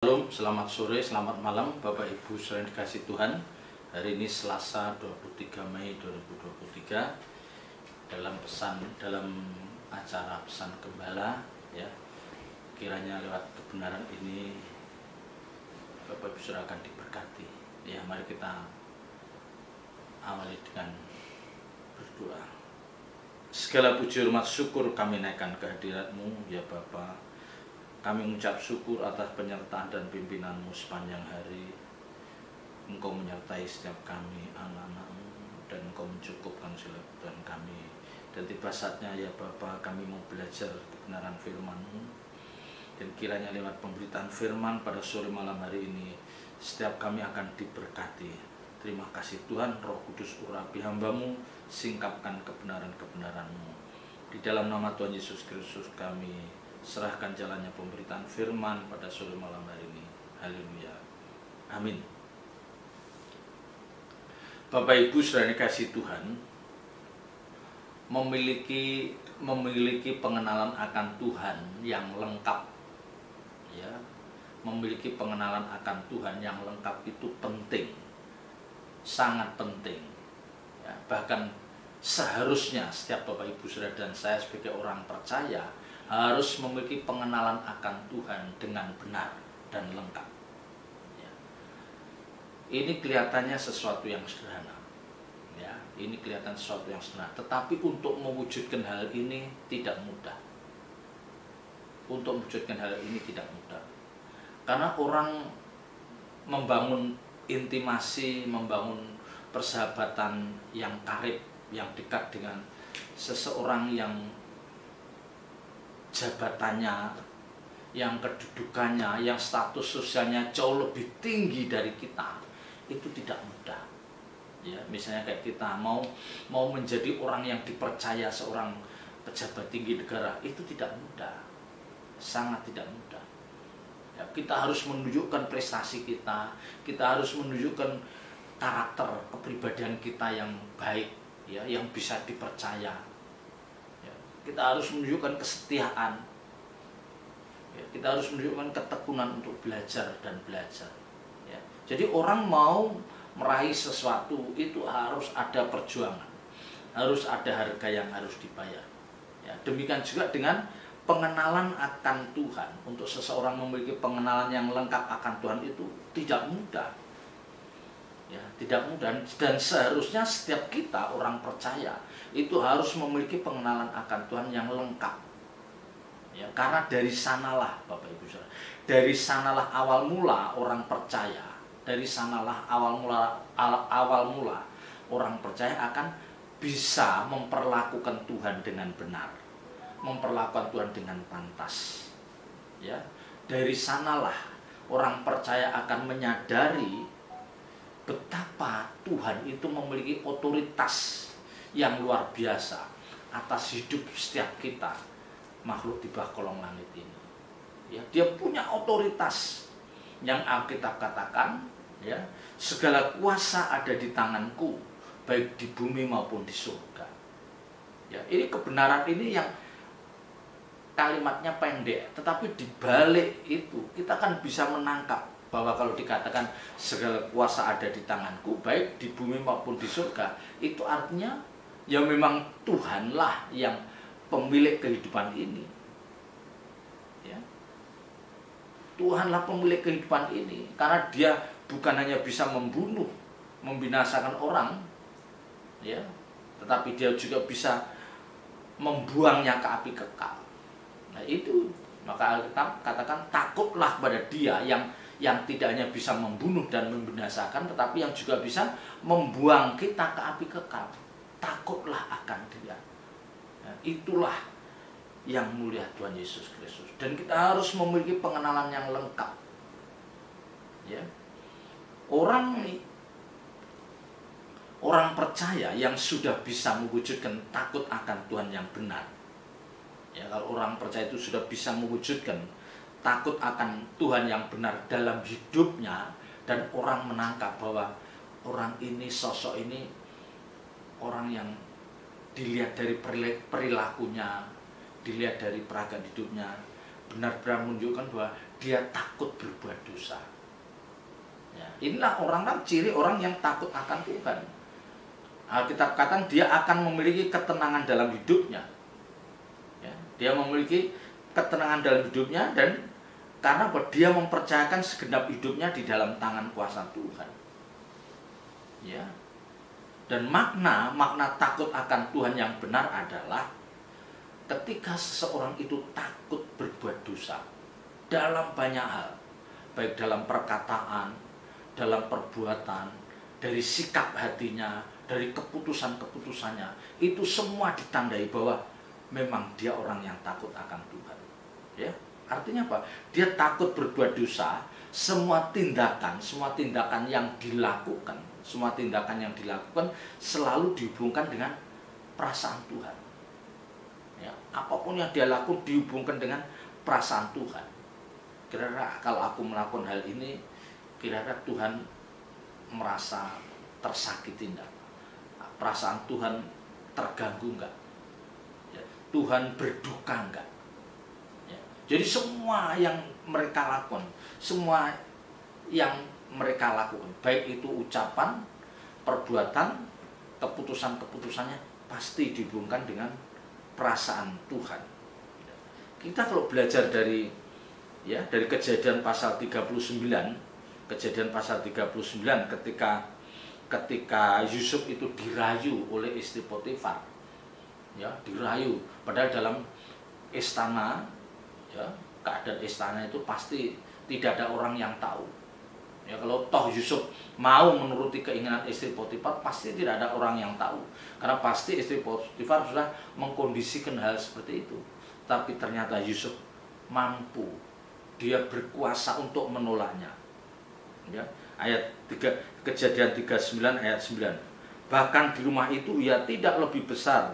Shalom, selamat sore, selamat malam Bapak Ibu saudara dikasih Tuhan. Hari ini Selasa 23 Mei 2023 dalam acara pesan gembala ya. Kiranya lewat kebenaran ini Bapak Ibu saudara akan diberkati. Ya, mari kita awali dengan berdoa. Segala puji hormat syukur kami naikkan kehadirat-Mu ya Bapa. Kami mengucap syukur atas penyertaan dan pimpinan-Mu sepanjang hari. Engkau menyertai setiap kami, anak-anak-Mu, dan Engkau mencukupkan segala kebutuhan kami. Dan tiba saatnya ya Bapa, kami mau belajar kebenaran firman-Mu. Dan kiranya lewat pemberitaan firman pada sore malam hari ini, setiap kami akan diberkati. Terima kasih Tuhan, Roh Kudus urapi hamba-Mu, singkapkan kebenaran-kebenaran-Mu. Di dalam nama Tuhan Yesus Kristus kami serahkan jalannya pemberitaan firman pada sore malam hari ini. Haleluya. Amin. Bapak Ibu saudara dikasih Tuhan, memiliki pengenalan akan Tuhan yang lengkap. Ya. Memiliki pengenalan akan Tuhan yang lengkap itu penting. Sangat penting. Ya, bahkan seharusnya setiap Bapak Ibu saudara dan saya sebagai orang percaya harus memiliki pengenalan akan Tuhan dengan benar dan lengkap. Ya. Ini kelihatannya sesuatu yang sederhana. Ya, ini kelihatan sesuatu yang sederhana. Tetapi untuk mewujudkan hal ini tidak mudah. Untuk mewujudkan hal ini tidak mudah. Karena orang membangun intimasi, membangun persahabatan yang karib, yang dekat dengan seseorang yang jabatannya, yang kedudukannya, yang status sosialnya jauh lebih tinggi dari kita, itu tidak mudah. Ya, misalnya kayak kita mau menjadi orang yang dipercaya seorang pejabat tinggi negara, itu tidak mudah, sangat tidak mudah. Ya, kita harus menunjukkan prestasi kita harus menunjukkan karakter kepribadian kita yang baik, ya, yang bisa dipercaya. Kita harus menunjukkan kesetiaan. Ya, kita harus menunjukkan ketekunan untuk belajar dan belajar. Ya. Jadi orang mau meraih sesuatu itu harus ada perjuangan, harus ada harga yang harus dibayar. Ya, demikian juga dengan pengenalan akan Tuhan. Untuk seseorang memiliki pengenalan yang lengkap akan Tuhan itu tidak mudah. Ya, tidak mudah, dan seharusnya setiap kita orang percaya itu harus memiliki pengenalan akan Tuhan yang lengkap. Ya, karena dari sanalah Bapak Ibu Saudara, dari sanalah awal mula orang percaya, dari sanalah awal mula orang percaya akan bisa memperlakukan Tuhan dengan benar, memperlakukan Tuhan dengan pantas. Ya, dari sanalah orang percaya akan menyadari betapa Tuhan itu memiliki otoritas yang luar biasa atas hidup setiap kita, makhluk di bawah kolong langit ini. Ya, dia punya otoritas yang Alkitab katakan, ya, segala kuasa ada di tanganku, baik di bumi maupun di surga. Ya, ini kebenaran ini yang kalimatnya pendek, tetapi di balik itu kita kan bisa menangkap bahwa kalau dikatakan segala kuasa ada di tanganku, baik di bumi maupun di surga, itu artinya ya memang Tuhanlah yang pemilik kehidupan ini. Ya. Tuhanlah pemilik kehidupan ini, karena dia bukan hanya bisa membunuh, membinasakan orang, ya, tetapi dia juga bisa membuangnya ke api kekal. Nah itu, maka Alkitab katakan takutlah pada dia yang tidak hanya bisa membunuh dan membinasakan, tetapi yang juga bisa membuang kita ke api kekal. Takutlah akan dia. Nah, itulah yang mulia Tuhan Yesus Kristus. Dan kita harus memiliki pengenalan yang lengkap. Ya. Orang percaya yang sudah bisa mewujudkan takut akan Tuhan yang benar. Ya, kalau orang percaya itu sudah bisa mewujudkan takut akan Tuhan yang benar dalam hidupnya, dan orang menangkap bahwa orang ini, sosok ini, orang yang dilihat dari perilakunya, dilihat dari peragam hidupnya, benar-benar menunjukkan bahwa dia takut berbuat dosa. Ya, inilah orang kan ciri orang yang takut akan Tuhan. Alkitab katakan dia akan memiliki ketenangan dalam hidupnya. Ya, dia memiliki ketenangan dalam hidupnya, dan karena dia mempercayakan segenap hidupnya di dalam tangan kuasa Tuhan. Ya. Dan makna takut akan Tuhan yang benar adalah ketika seseorang itu takut berbuat dosa dalam banyak hal, baik dalam perkataan, dalam perbuatan, dari sikap hatinya, dari keputusan-keputusannya, itu semua ditandai bahwa memang dia orang yang takut akan Tuhan. Ya, artinya apa? Dia takut berbuat dosa. Semua tindakan yang dilakukan, selalu dihubungkan dengan perasaan Tuhan. Ya, apapun yang dia lakukan dihubungkan dengan perasaan Tuhan. Kira-kira kalau aku melakukan hal ini, kira-kira Tuhan merasa tersakiti enggak? Perasaan Tuhan terganggu enggak? Ya, Tuhan berduka enggak? Ya, jadi semua yang mereka lakukan, baik itu ucapan, perbuatan, keputusan-keputusannya pasti dihubungkan dengan perasaan Tuhan. Kita kalau belajar dari Kejadian pasal 39, ketika Yusuf itu dirayu oleh istri Potifar. Ya, dirayu, padahal dalam istana, ya, keadaan istana itu pasti tidak ada orang yang tahu. Ya, kalau toh Yusuf mau menuruti keinginan istri Potifar, pasti tidak ada orang yang tahu. Karena pasti istri Potifar sudah mengkondisikan hal seperti itu. Tapi ternyata Yusuf mampu, dia berkuasa untuk menolaknya. Ya, ayat 3, Kejadian 39 ayat 9. Bahkan di rumah itu ia tidak lebih besar.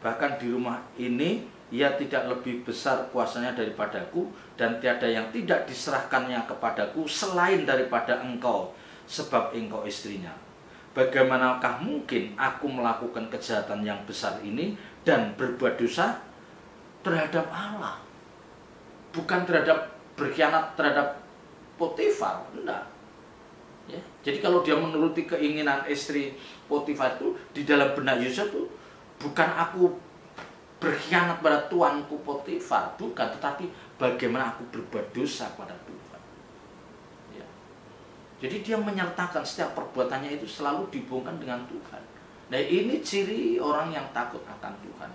Bahkan di rumah ini ia tidak lebih besar kuasanya daripadaku, dan tiada yang tidak diserahkannya kepadaku selain daripada engkau, sebab engkau istrinya. Bagaimanakah mungkin aku melakukan kejahatan yang besar ini dan berbuat dosa terhadap Allah? Bukan berkhianat terhadap Potifar, enggak. Ya, jadi kalau dia menuruti keinginan istri Potifar itu, di dalam benak Yusuf itu bukan aku berkhianat pada tuanku Potifar, bukan, tetapi bagaimana aku berbuat dosa pada Tuhan. Ya. Jadi dia menyertakan setiap perbuatannya itu selalu dihubungkan dengan Tuhan. Nah, ini ciri orang yang takut akan Tuhan.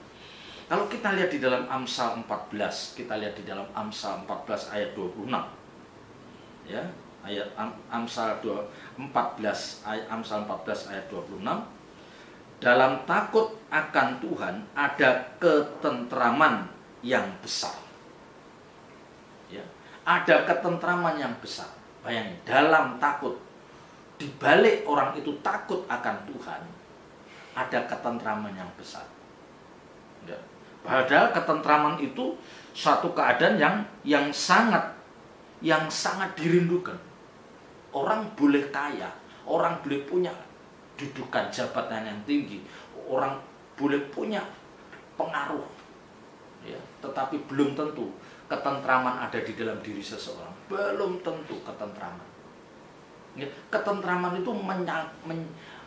Kalau kita lihat di dalam Amsal 14, ayat 26. Ya, ayat Amsal 14 ayat 26. Dalam takut akan Tuhan ada ketentraman yang besar. Ya, ada ketentraman yang besar. Bayangin, dalam takut, di balik orang itu takut akan Tuhan, ada ketentraman yang besar. Ya. Padahal ketentraman itu suatu keadaan yang sangat dirindukan. Orang boleh kaya, orang boleh punya dudukan jabatan yang tinggi, orang boleh punya pengaruh, ya, tetapi belum tentu ketentraman ada di dalam diri seseorang. Belum tentu ketentraman. Ya, ketentraman itu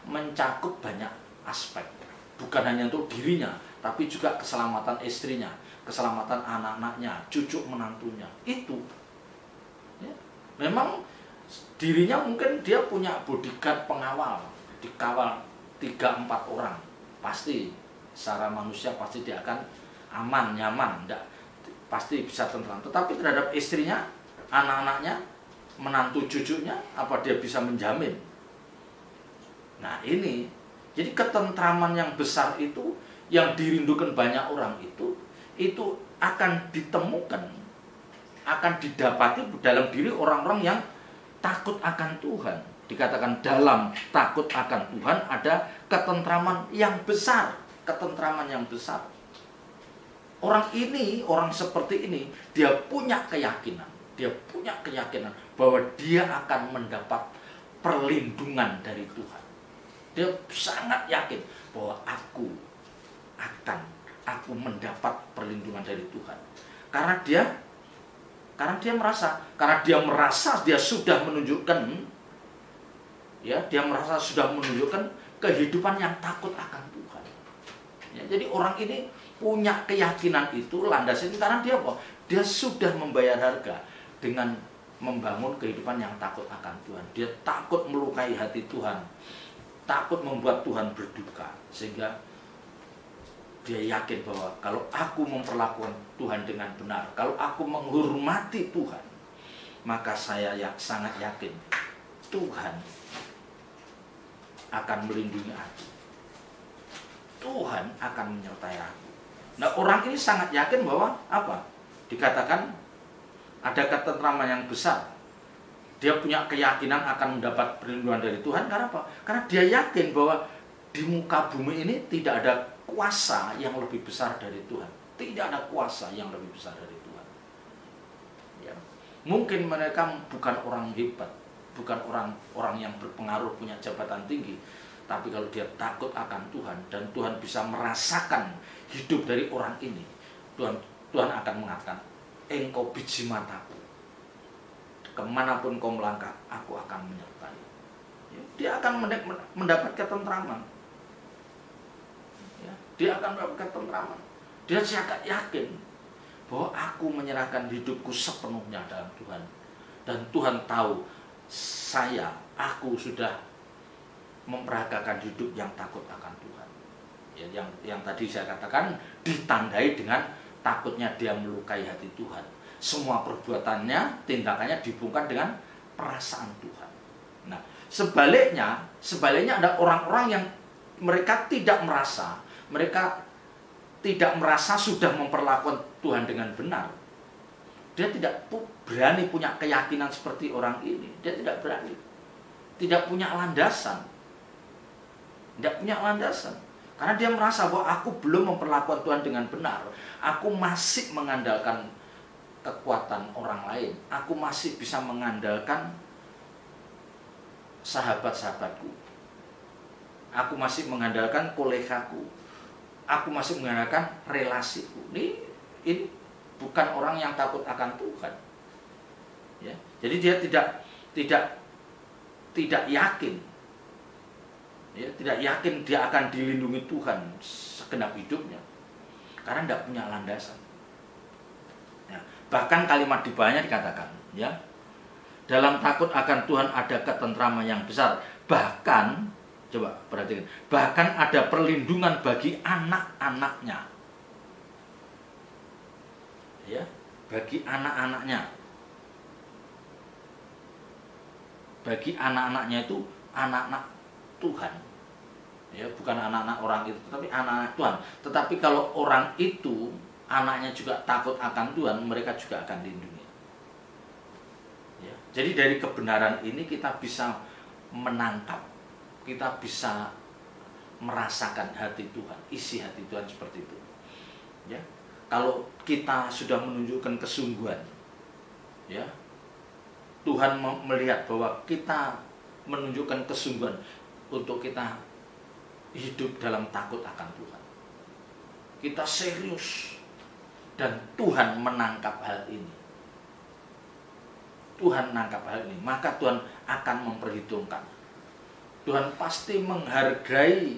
mencakup banyak aspek, bukan hanya untuk dirinya, tapi juga keselamatan istrinya, keselamatan anak-anaknya, cucu menantunya. Itu, ya, memang dirinya mungkin dia punya bodyguard pengawal, dikawal 3-4 orang, pasti secara manusia pasti dia akan aman, nyaman, enggak, pasti bisa tentram. Tetapi terhadap istrinya, anak-anaknya, menantu cucunya, apa dia bisa menjamin? Nah ini, jadi ketentraman yang besar itu, yang dirindukan banyak orang itu akan ditemukan, akan didapati dalam diri orang-orang yang takut akan Tuhan. Dikatakan dalam takut akan Tuhan ada ketentraman yang besar. Ketentraman yang besar. Orang seperti ini, dia punya keyakinan. Bahwa dia akan mendapat perlindungan dari Tuhan. Dia sangat yakin bahwa aku mendapat perlindungan dari Tuhan. Karena dia Karena dia merasa dia sudah menunjukkan, ya, dia merasa sudah menunjukkan kehidupan yang takut akan Tuhan. Ya, jadi orang ini punya keyakinan itu, landas itu karena dia apa? Dia sudah membayar harga dengan membangun kehidupan yang takut akan Tuhan. Dia takut melukai hati Tuhan, takut membuat Tuhan berduka, sehingga dia yakin bahwa kalau aku memperlakukan Tuhan dengan benar, kalau aku menghormati Tuhan, maka saya sangat yakin Tuhan akan melindungi aku. Tuhan akan menyertai aku. Nah, orang ini sangat yakin bahwa apa? Dikatakan ada ketentraman yang besar. Dia punya keyakinan akan mendapat perlindungan dari Tuhan. Karena apa? Karena dia yakin bahwa di muka bumi ini tidak ada kuasa yang lebih besar dari Tuhan. Tidak ada kuasa yang lebih besar dari Tuhan. Ya. Mungkin mereka bukan orang hebat, bukan orang yang berpengaruh, punya jabatan tinggi. Tapi kalau dia takut akan Tuhan dan Tuhan bisa merasakan hidup dari orang ini, Tuhan akan mengatakan, engkau biji mataku, kemanapun kau melangkah, aku akan menyertai. Ya, dia akan mendapat ketentraman. Ya, dia akan mendapat ketentraman. Dia sangat yakin bahwa aku menyerahkan hidupku sepenuhnya dalam Tuhan. Dan Tuhan tahu aku sudah memperagakan hidup yang takut akan Tuhan. Ya, yang tadi saya katakan ditandai dengan takutnya dia melukai hati Tuhan. Semua perbuatannya, tindakannya dibungkam dengan perasaan Tuhan. Nah, sebaliknya ada orang-orang yang mereka tidak merasa sudah memperlakukan Tuhan dengan benar. Dia tidak berani punya keyakinan seperti orang ini. Dia tidak berani. Tidak punya landasan. Karena dia merasa bahwa aku belum memperlakukan Tuhan dengan benar. Aku masih mengandalkan kekuatan orang lain. Aku masih bisa mengandalkan sahabat-sahabatku. Aku masih mengandalkan kolegaku. Aku masih mengandalkan relasiku. Ini bukan orang yang takut akan Tuhan. Ya. Jadi dia tidak yakin. Ya, tidak yakin dia akan dilindungi Tuhan segenap hidupnya. Karena tidak punya landasan. Ya. Bahkan kalimat di bawahnya dikatakan, ya, dalam takut akan Tuhan ada ketentraman yang besar. Bahkan, coba perhatikan, bahkan ada perlindungan bagi anak-anaknya. Ya, bagi anak-anaknya. Bagi anak-anaknya itu anak-anak Tuhan. Ya, bukan anak-anak orang itu, tetapi anak-anak Tuhan. Tetapi kalau orang itu anaknya juga takut akan Tuhan, mereka juga akan dilindungi. Ya, jadi dari kebenaran ini kita bisa menangkap, kita bisa merasakan hati Tuhan, isi hati Tuhan seperti itu. Ya, kalau kita sudah menunjukkan kesungguhan, ya, Tuhan melihat bahwa kita menunjukkan kesungguhan untuk kita hidup dalam takut akan Tuhan. Kita serius dan Tuhan menangkap hal ini. Tuhan menangkap hal ini, maka Tuhan akan memperhitungkan. Tuhan pasti menghargai,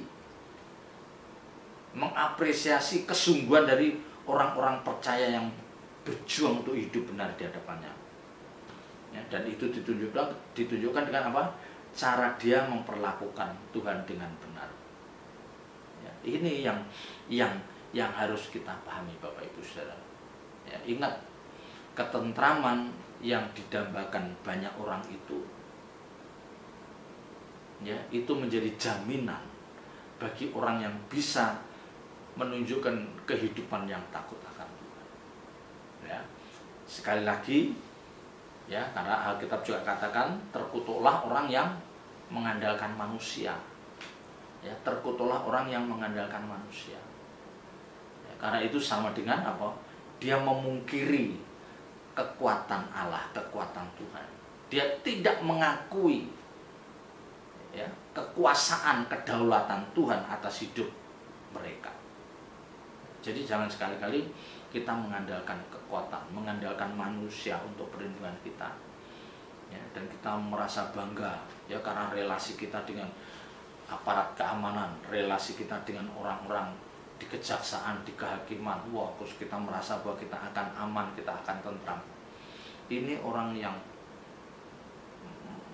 mengapresiasi kesungguhan dari orang-orang percaya yang berjuang untuk hidup benar di hadapannya. Ya, dan itu ditunjukkan dengan apa? Cara dia memperlakukan Tuhan dengan benar. Ya, ini yang harus kita pahami, Bapak Ibu Saudara. Ya, ingat, ketentraman yang didambakan banyak orang itu, ya, itu menjadi jaminan bagi orang yang bisa menunjukkan kehidupan yang takut akan Tuhan. Ya, sekali lagi, ya, karena Alkitab juga katakan terkutuklah orang yang mengandalkan manusia. Ya, terkutuklah orang yang mengandalkan manusia. Ya, karena itu sama dengan apa? Dia memungkiri kekuatan Allah, kekuatan Tuhan. Dia tidak mengakui, ya, kekuasaan, kedaulatan Tuhan atas hidup mereka. Jadi jangan sekali-kali kita mengandalkan kekuatan, mengandalkan manusia untuk perlindungan kita, ya, dan kita merasa bangga ya karena relasi kita dengan aparat keamanan, relasi kita dengan orang-orang di kejaksaan, di kehakiman. Wah, terus kita merasa bahwa kita akan aman, kita akan tentram. Ini orang yang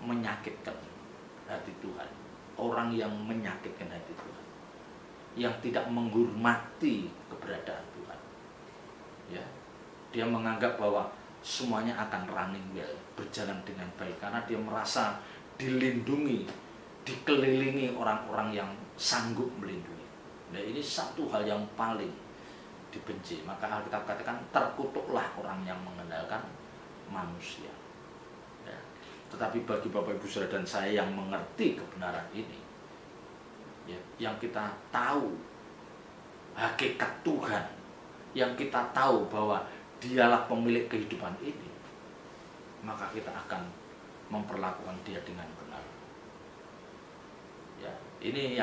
menyakitkan hati Tuhan, orang yang menyakitkan hati Tuhan, yang tidak menghormati keberadaan Tuhan. Ya, dia menganggap bahwa semuanya akan running well, berjalan dengan baik, karena dia merasa dilindungi, dikelilingi orang-orang yang sanggup melindungi. Nah, ini satu hal yang paling dibenci. Maka Alkitab katakan terkutuklah orang yang mengandalkan manusia. Ya. Tetapi bagi Bapak Ibu Saudara dan saya yang mengerti kebenaran ini, ya, yang kita tahu hakikat Tuhan, yang kita tahu bahwa Dialah pemilik kehidupan ini, maka kita akan memperlakukan Dia dengan benar. Ya, ini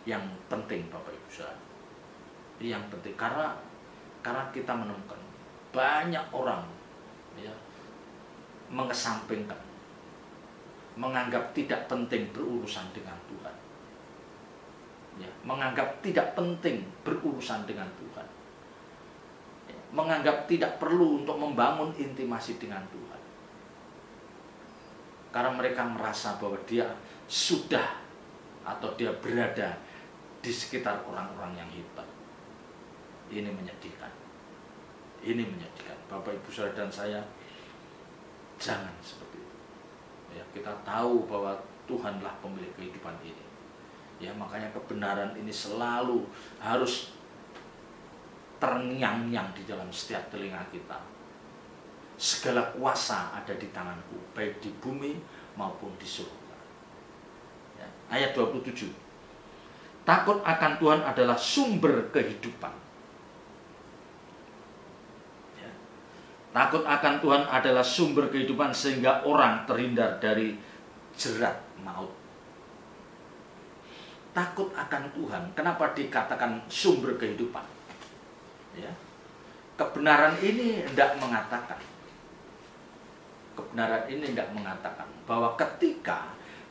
yang penting Bapak Ibu Saudara. Ini yang penting karena kita menemukan banyak orang ya mengesampingkan, menganggap tidak penting berurusan dengan Tuhan. Ya, menganggap tidak penting berurusan dengan Tuhan. Ya, menganggap tidak perlu untuk membangun intimasi dengan Tuhan. Karena mereka merasa bahwa dia sudah atau dia berada di sekitar orang-orang yang hebat. Ini menyedihkan. Ini menyedihkan. Bapak Ibu Saudara dan saya, jangan seperti itu. Ya, kita tahu bahwa Tuhanlah pemilik kehidupan ini. Ya, makanya kebenaran ini selalu harus terngiang-ngiang di dalam setiap telinga kita. Segala kuasa ada di tanganku, baik di bumi maupun di surga. Ya, ayat 27. Takut akan Tuhan adalah sumber kehidupan. Ya. Takut akan Tuhan adalah sumber kehidupan sehingga orang terhindar dari jerat maut. Takut akan Tuhan, kenapa dikatakan sumber kehidupan? Ya. Kebenaran ini tidak mengatakan bahwa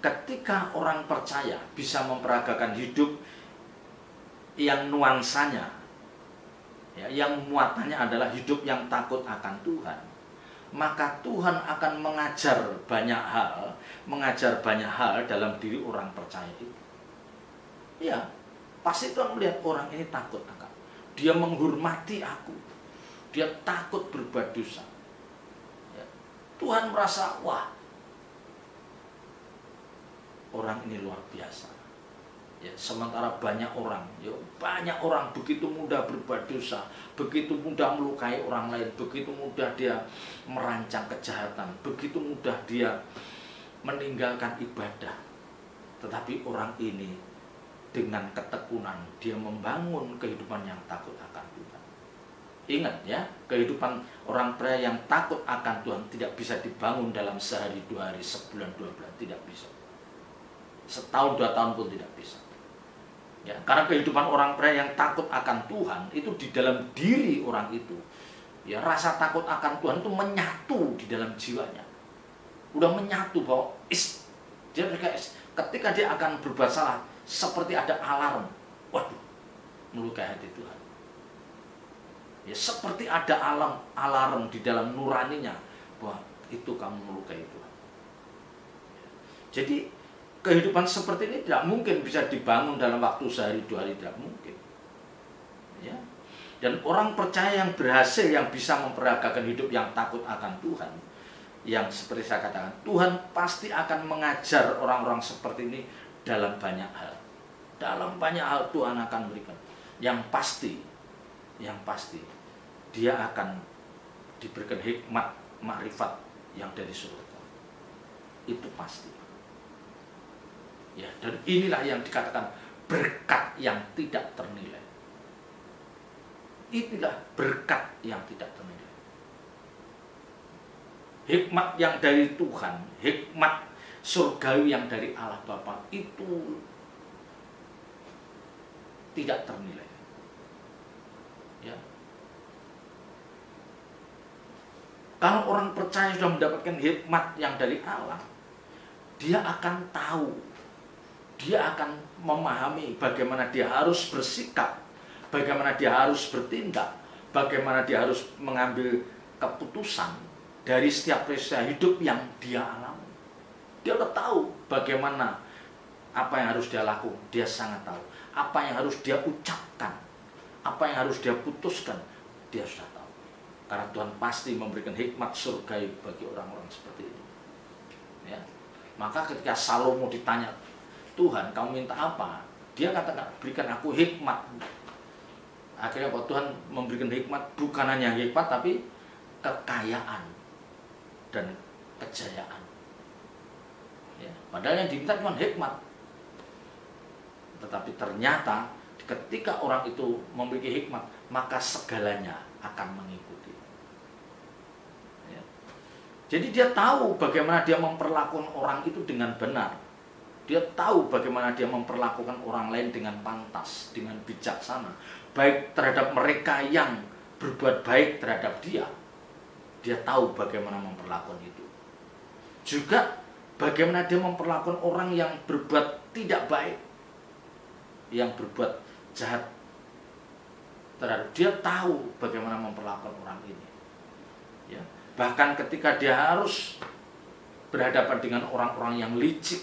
ketika orang percaya bisa memperagakan hidup yang nuansanya, ya, yang muatannya adalah hidup yang takut akan Tuhan, maka Tuhan akan mengajar banyak hal dalam diri orang percaya itu. Ya, pasti Tuhan melihat orang ini takut akan. Dia menghormati aku. Dia takut berbuat dosa. Ya. Tuhan merasa, wah, orang ini luar biasa. Ya, sementara banyak orang begitu mudah berbuat dosa, begitu mudah melukai orang lain, begitu mudah dia merancang kejahatan, begitu mudah dia meninggalkan ibadah. Tetapi orang ini dengan ketekunan dia membangun kehidupan yang takut akan Tuhan. Ingat ya, kehidupan orang percaya yang takut akan Tuhan tidak bisa dibangun dalam sehari, 2 hari, sebulan, 2 bulan, tidak bisa. Setahun, 2 tahun pun tidak bisa. Ya, karena kehidupan orang percaya yang takut akan Tuhan itu di dalam diri orang itu. Ya, rasa takut akan Tuhan itu menyatu di dalam jiwanya. Udah menyatu bahwa ketika dia akan berbuat salah, seperti ada alarm. Waduh, melukai hati Tuhan. Ya, seperti ada alarm di dalam nuraninya bahwa itu kamu melukai Tuhan. Jadi kehidupan seperti ini tidak mungkin bisa dibangun dalam waktu sehari 2 hari, tidak mungkin. Ya. Dan orang percaya yang berhasil, yang bisa memperagakan hidup yang takut akan Tuhan, yang seperti saya katakan, Tuhan pasti akan mengajar orang-orang seperti ini dalam banyak hal. Dalam banyak hal Tuhan akan berikan. Yang pasti dia akan diberikan hikmat, makrifat yang dari surga. Itu pasti. Ya, dan inilah yang dikatakan berkat yang tidak ternilai. Inilah berkat yang tidak ternilai. Hikmat yang dari Tuhan, hikmat surgawi yang dari Allah Bapa itu tidak ternilai. Ya. Kalau orang percaya sudah mendapatkan hikmat yang dari Allah, dia akan tahu, dia akan memahami bagaimana dia harus bersikap, bagaimana dia harus bertindak, bagaimana dia harus mengambil keputusan dari setiap peristiwa hidup yang dia alami. Dia udah tahu bagaimana apa yang harus dia lakukan, dia sangat tahu. Apa yang harus dia ucapkan, apa yang harus dia putuskan, dia sudah tahu. Karena Tuhan pasti memberikan hikmat surgawi bagi orang-orang seperti ini. Ya. Maka ketika Salomo ditanya, Tuhan, kamu minta apa? Dia katakan, berikan aku hikmat. Akhirnya Tuhan memberikan hikmat, bukan hanya hikmat, tapi kekayaan dan kejayaan. Ya. Padahal yang diminta cuma hikmat. Tetapi ternyata ketika orang itu memiliki hikmat, maka segalanya akan mengikuti. Jadi dia tahu bagaimana dia memperlakukan orang itu dengan benar. Dia tahu bagaimana dia memperlakukan orang lain dengan pantas, dengan bijaksana. Baik terhadap mereka yang berbuat baik terhadap dia. Dia tahu bagaimana memperlakukan itu. Juga bagaimana dia memperlakukan orang yang berbuat tidak baik, yang berbuat jahat terhadap dia, tahu bagaimana memperlakukan orang ini. Ya. Bahkan ketika dia harus berhadapan dengan orang-orang yang licik,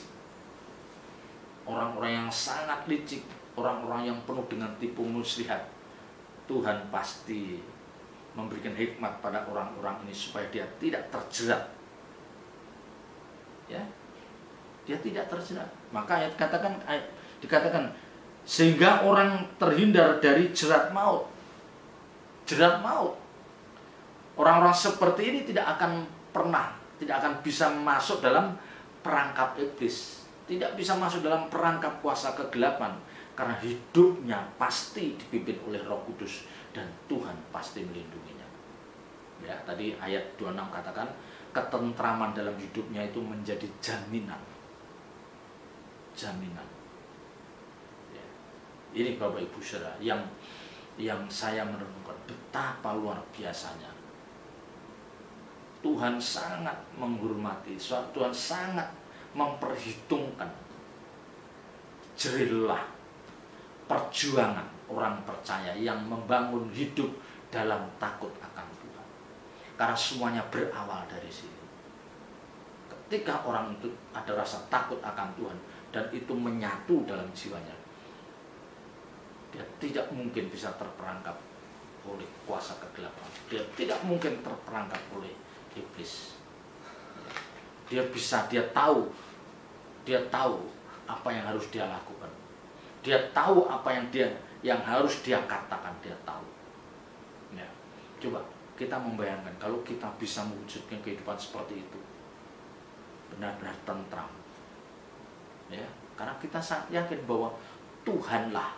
orang-orang yang sangat licik, orang-orang yang penuh dengan tipu muslihat, Tuhan pasti memberikan hikmat pada orang-orang ini supaya dia tidak terjerat. Ya, dia tidak terjerat. Maka dikatakan sehingga orang terhindar dari jerat maut. Jerat maut. Orang-orang seperti ini tidak akan bisa masuk dalam perangkap iblis, tidak bisa masuk dalam perangkap kuasa kegelapan, karena hidupnya pasti dipimpin oleh Roh Kudus dan Tuhan pasti melindunginya. Ya, tadi ayat 26 katakan ketentraman dalam hidupnya itu menjadi jaminan. Jaminan. Ya. Ini Bapak Ibu Saudara yang saya merenungkan betapa luar biasanya. Tuhan sangat menghormati, Tuhan sangat memperhitungkan jerih perjuangan orang percaya yang membangun hidup dalam takut akan Tuhan. Karena semuanya berawal dari sini. Ketika orang itu ada rasa takut akan Tuhan dan itu menyatu dalam jiwanya, dia tidak mungkin bisa terperangkap oleh kuasa kegelapan. Dia tidak mungkin terperangkap oleh iblis. Dia tahu apa yang harus dia lakukan. Dia tahu apa yang harus dia katakan, dia tahu. Ya. Coba kita membayangkan kalau kita bisa mewujudkan kehidupan seperti itu, benar-benar tentram. Ya, karena kita sangat yakin bahwa Tuhanlah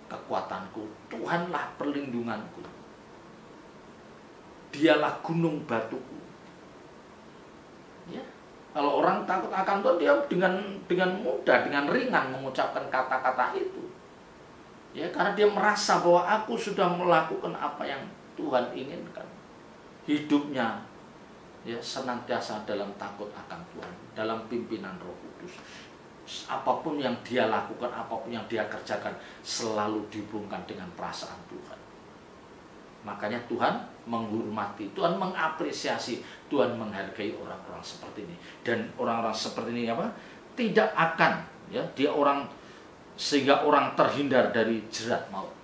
kekuatanku, Tuhanlah perlindunganku. Dialah gunung batuku. Ya. Kalau orang takut akan Tuhan, dia dengan mudah, dengan ringan mengucapkan kata-kata itu. Ya, karena dia merasa bahwa aku sudah melakukan apa yang Tuhan inginkan. Hidupnya ya senantiasa dalam takut akan Tuhan, dalam pimpinan Roh Kudus. Apapun yang dia lakukan, apapun yang dia kerjakan, selalu dihubungkan dengan perasaan Tuhan. Makanya Tuhan menghormati, Tuhan mengapresiasi, Tuhan menghargai orang-orang seperti ini. Dan orang-orang seperti ini apa? Tidak akan, ya, dia orang sehingga orang terhindar dari jerat maut.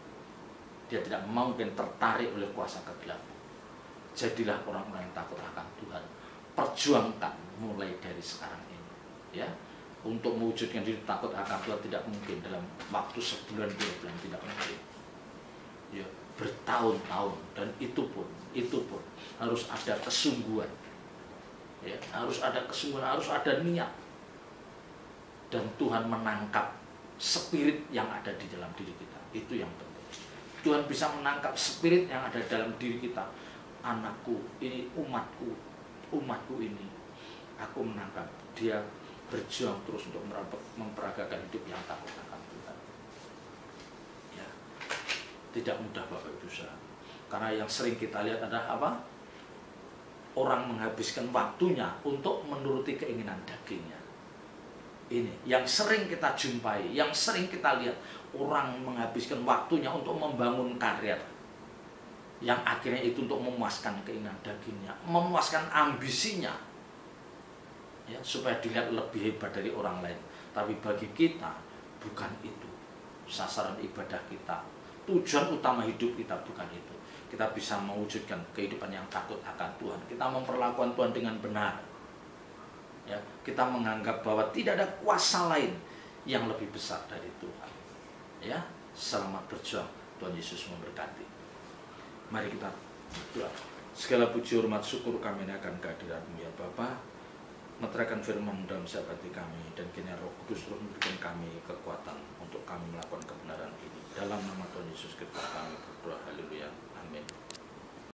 Dia tidak mungkin tertarik oleh kuasa kegelapan. Jadilah orang-orang yang takut akan Tuhan. Perjuangkan mulai dari sekarang ini, ya. Untuk mewujudkan diri takut akan Tuhan tidak mungkin dalam waktu sebulan 2 bulan, tidak mungkin. Ya, bertahun-tahun, dan itu pun harus ada kesungguhan. Ya, harus ada kesungguhan, harus ada niat. Dan Tuhan menangkap spirit yang ada di dalam diri kita. Itu yang penting. Tuhan bisa menangkap spirit yang ada dalam diri kita. Anakku, ini umatku ini. Aku menangkap dia berjuang terus untuk memperagakan hidup yang takut akan Tuhan. Ya. Tidak mudah Bapak Ibu Saudara. Karena yang sering kita lihat adalah apa? orang menghabiskan waktunya untuk menuruti keinginan dagingnya. Ini yang sering kita jumpai, yang sering kita lihat, orang menghabiskan waktunya untuk membangun karir, yang akhirnya itu untuk memuaskan keinginan dagingnya, memuaskan ambisinya, ya, supaya dilihat lebih hebat dari orang lain. Tapi bagi kita bukan itu sasaran ibadah kita, tujuan utama hidup kita bukan itu. Kita bisa mewujudkan kehidupan yang takut akan Tuhan, kita memperlakukan Tuhan dengan benar, ya, kita menganggap bahwa tidak ada kuasa lain yang lebih besar dari Tuhan. Ya, selamat berjuang. Tuhan Yesus memberkati. Mari kita berdoa. Segala puji, hormat, syukur kami akan kehadirat-Mu ya Bapa. Meteraikan firman dalam setiap hati kami, dan kiranya Roh Kudus terus memberikan kami kekuatan untuk kami melakukan kebenaran ini. Dalam nama Tuhan Yesus Kristus kami berdoa. Haleluya. Amin.